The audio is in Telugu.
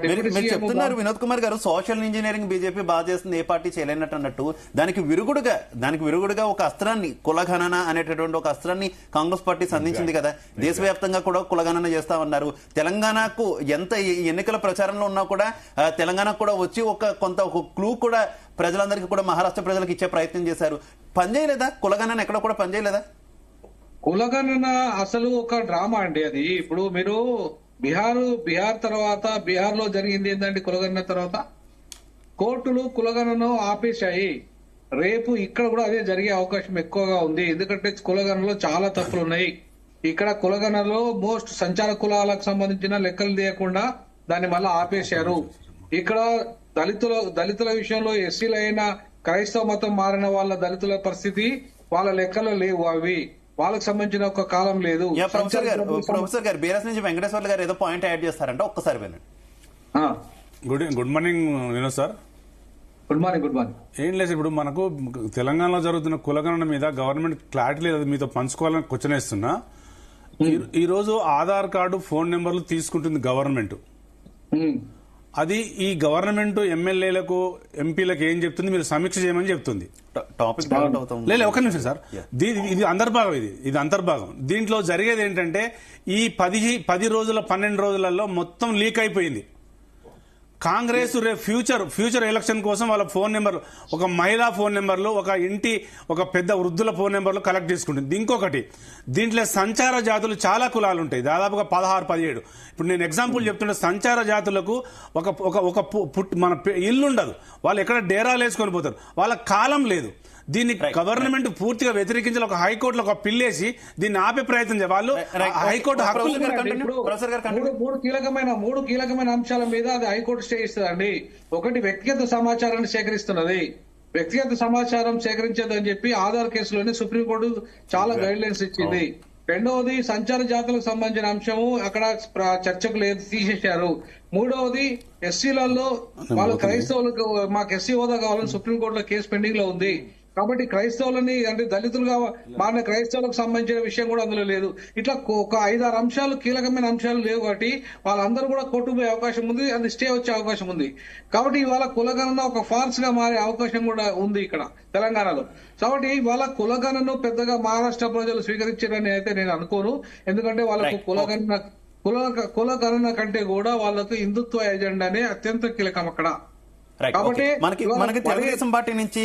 మీరు చెప్తున్నారు వినోద్ కుమార్ గారు, సోషల్ ఇంజనీరింగ్ బీజేపీ బాగా చేస్తుంది, ఏ పార్టీ చేయలేనట్టు అన్నట్టు. దానికి విరుగుడుగా ఒక అస్త్రాన్ని, కులగణన అనేటటువంటి ఒక అస్త్రాన్ని కాంగ్రెస్ పార్టీ సంధించింది కదా. దేశవ్యాప్తంగా కూడా కులగణన చేస్తామన్నారు. తెలంగాణకు ఎంత ఎన్నికల ప్రచారంలో ఉన్నా కూడా తెలంగాణకు కూడా వచ్చి ఒక క్లూ కూడా ప్రజలందరికీ కూడా మహారాష్ట్ర ప్రజలకు ఇచ్చే ప్రయత్నం చేశారు. పనిచేయలేదా కులగణన? ఎక్కడ కూడా పనిచేయలేదా? కులగణన అసలు ఒక డ్రామా అండి అది. ఇప్పుడు మీరు బీహార్ తర్వాత, బీహార్ లో జరిగింది ఏంటంటే కులగణన తర్వాత కోర్టులు కులగణను ఆపేశాయి. రేపు ఇక్కడ కూడా అదే జరిగే అవకాశం ఎక్కువగా ఉంది. ఎందుకంటే కులగణనలో చాలా తప్పులు ఉన్నాయి. ఇక్కడ కులగణనలో మోస్ట్ సంచార కులాలకు సంబంధించిన లెక్కలు తీయకుండా దాన్ని మళ్ళీ ఆపేశారు. ఇక్కడ దళితుల విషయంలో ఎస్సీలైన క్రైస్తవ మతం మారిన వాళ్ళ దళితుల పరిస్థితి వాళ్ళ లెక్కలో లేవు. అవి వాళ్ళకి సంబంధించిన ఒక కాలం లేదు. ప్రొఫెసర్ గారు బీఆర్ఎస్ నుంచి వెంకటేశ్వర్లు గారు ఏదో పాయింట్ యాడ్ చేస్తారంటే ఒక్కసారి వినండి. Good morning Vinod sir. Good morning. ఏం లేదు, ఇప్పుడు మనకు తెలంగాణలో జరుగుతున్న కులగణన మీద గవర్నమెంట్ క్లారిటీ లేదు, మీతో పంచుకోవాలని క్వశ్చన్ వేస్తున్నా. ఈ రోజు ఆధార్ కార్డు, ఫోన్ నెంబర్లు తీసుకుంటుంది గవర్నమెంట్. అది ఈ గవర్నమెంట్ ఎమ్మెల్యేలకు, ఎంపీలకు ఏం చెప్తుంది? మీరు సమీక్ష చేయమని చెప్తుంది. లేదు, ఒక్క నిమిషం సార్, ఇది అంతర్భాగం. ఇది అంతర్భాగం. దీంట్లో జరిగేది ఏంటంటే ఈ 10 రోజుల 12 రోజులలో మొత్తం లీక్ అయిపోయింది. కాంగ్రెస్ రేపు ఫ్యూచర్ ఎలక్షన్ కోసం వాళ్ళ ఫోన్ నెంబర్, ఒక మహిళా ఫోన్ నెంబర్లు, ఒక పెద్ద వృద్ధుల ఫోన్ నెంబర్లు కలెక్ట్ చేసుకుంటుంది. ఇంకొకటి, దీంట్లో సంచార జాతులు చాలా కులాలు ఉంటాయి, దాదాపుగా 16-17. ఇప్పుడు నేను ఎగ్జాంపుల్ చెప్తుంటే, సంచార జాతులకు మన ఇల్లు ఉండదు, వాళ్ళు ఎక్కడ డేరాలు వేసుకొని పోతారు, వాళ్ళ కాలం లేదు. దీన్ని గవర్నమెంట్ పూర్తిగా వ్యతిరేకించాలి. ఒక హైకోర్టులో ఒక పిల్లేసి దీన్ని ఆపే ప్రయత్నం చేయాలి. వాళ్ళు హైకోర్టు మూడు కీలకమైన అంశాల మీద అది హైకోర్టు స్టే ఇస్తుందండి. ఒకటి, వ్యక్తిగత సమాచారాన్ని సేకరిస్తున్నది. వ్యక్తిగత సమాచారం సేకరించేదని చెప్పి ఆధార్ కేసులోనే సుప్రీంకోర్టు చాలా గైడ్ లైన్స్ ఇచ్చింది. రెండవది, సంచార జాతులకు సంబంధించిన అంశము అక్కడ చర్చకు లేదు, తీసేశారు. మూడవది, ఎస్సీలలో వాళ్ళు క్రైస్తవులకు మాకు ఎస్సీ హోదా కావాలని సుప్రీంకోర్టులో కేసు పెండింగ్ లో ఉంది. కాబట్టి క్రైస్తవులని, అంటే దళితులుగా మారిన క్రైస్తవులకు సంబంధించిన విషయం కూడా అందులో లేదు. ఇట్లా ఒక 5-6 అంశాలు, కీలకమైన అంశాలు లేవు. కాబట్టి వాళ్ళందరూ కూడా కోర్టు పోయే అవకాశం ఉంది, అది స్టే వచ్చే అవకాశం ఉంది. కాబట్టి ఇవాళ కులగణన ఒక ఫాల్స్ గా మారే అవకాశం కూడా ఉంది ఇక్కడ తెలంగాణలో. కాబట్టి ఇవాళ కులగణను పెద్దగా మహారాష్ట్ర ప్రజలు స్వీకరించారని అయితే నేను అనుకోను. ఎందుకంటే వాళ్ళకు కులగణన కంటే కూడా వాళ్ళకు హిందుత్వ ఎజెండానే అత్యంత కీలకం అక్కడ. కాబట్టి మనకి తెలుగుదేశం పార్టీ నుంచి